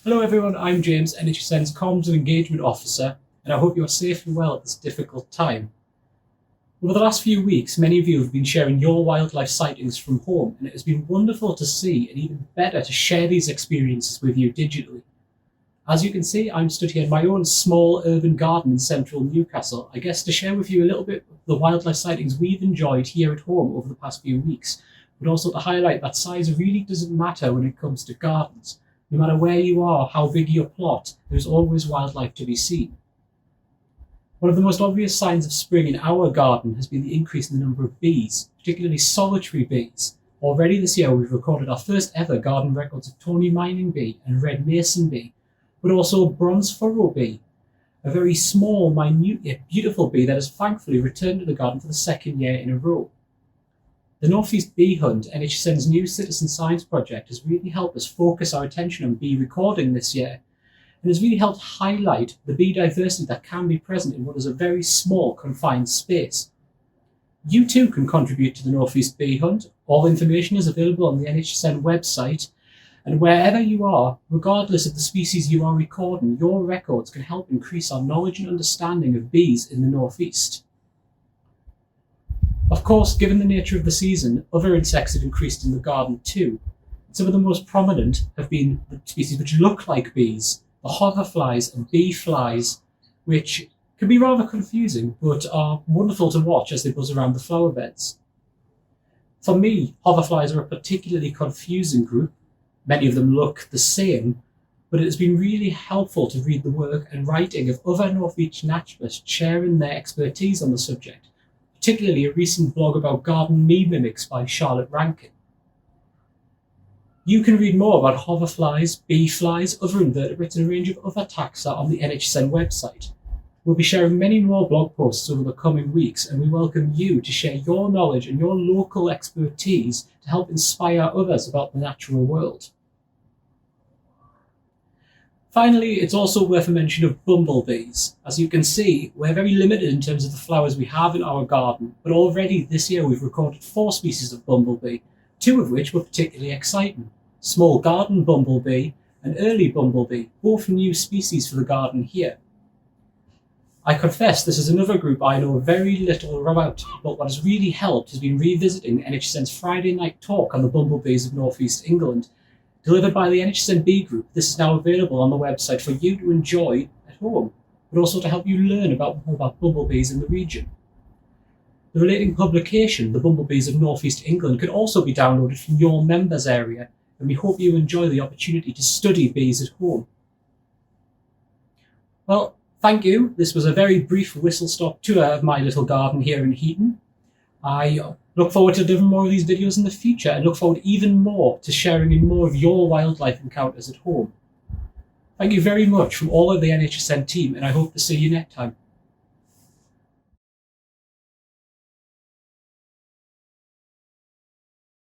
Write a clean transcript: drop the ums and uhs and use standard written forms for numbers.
Hello everyone, I'm James, NHSN's Comms and Engagement Officer, and I hope you are safe and well at this difficult time. Over the last few weeks, many of you have been sharing your wildlife sightings from home, and it has been wonderful to see and even better to share these experiences with you digitally. As you can see, I'm stood here in my own small urban garden in central Newcastle, I guess to share with you a little bit of the wildlife sightings we've enjoyed here at home over the past few weeks, but also to highlight that size really doesn't matter when it comes to gardens. No matter where you are, how big your plot, there's always wildlife to be seen. One of the most obvious signs of spring in our garden has been the increase in the number of bees, particularly solitary bees. Already this year we've recorded our first ever garden records of tawny mining bee and red mason bee, but also bronze furrow bee, a very small, minute yet beautiful bee that has thankfully returned to the garden for the second year in a row. The Northeast Bee Hunt, NHSN's new citizen science project, has really helped us focus our attention on bee recording this year, and has really helped highlight the bee diversity that can be present in what is a very small, confined space. You too can contribute to the Northeast Bee Hunt. All information is available on the NHSN website, and wherever you are, regardless of the species you are recording, your records can help increase our knowledge and understanding of bees in the Northeast. Of course, given the nature of the season, other insects have increased in the garden too. Some of the most prominent have been the species which look like bees, the hoverflies and bee flies, which can be rather confusing but are wonderful to watch as they buzz around the flower beds. For me, hoverflies are a particularly confusing group. Many of them look the same, but it has been really helpful to read the work and writing of other Northeast naturalists sharing their expertise on the subject, particularly a recent blog about garden bee mimics by Charlotte Rankin. You can read more about hoverflies, bee flies, other invertebrates, and a range of other taxa on the NHSN website. We'll be sharing many more blog posts over the coming weeks, and we welcome you to share your knowledge and your local expertise to help inspire others about the natural world. Finally, it's also worth a mention of bumblebees. As you can see, we're very limited in terms of the flowers we have in our garden, but already this year we've recorded 4 species of bumblebee, 2 of which were particularly exciting. Small garden bumblebee and early bumblebee, both new species for the garden here. I confess this is another group I know very little about, but what has really helped has been revisiting NHSN's Friday night talk on the bumblebees of North East England, delivered by the NHSN Bee Group. This is now available on the website for you to enjoy at home, but also to help you learn more about bumblebees in the region. The relating publication, The Bumblebees of North East England, can also be downloaded from your members area, and we hope you enjoy the opportunity to study bees at home. Well, thank you. This was a very brief whistle-stop tour of my little garden here in Heaton. I look forward to doing more of these videos in the future, and look forward even more to sharing in more of your wildlife encounters at home. Thank you very much from all of the NHSN team, and I hope to see you next time.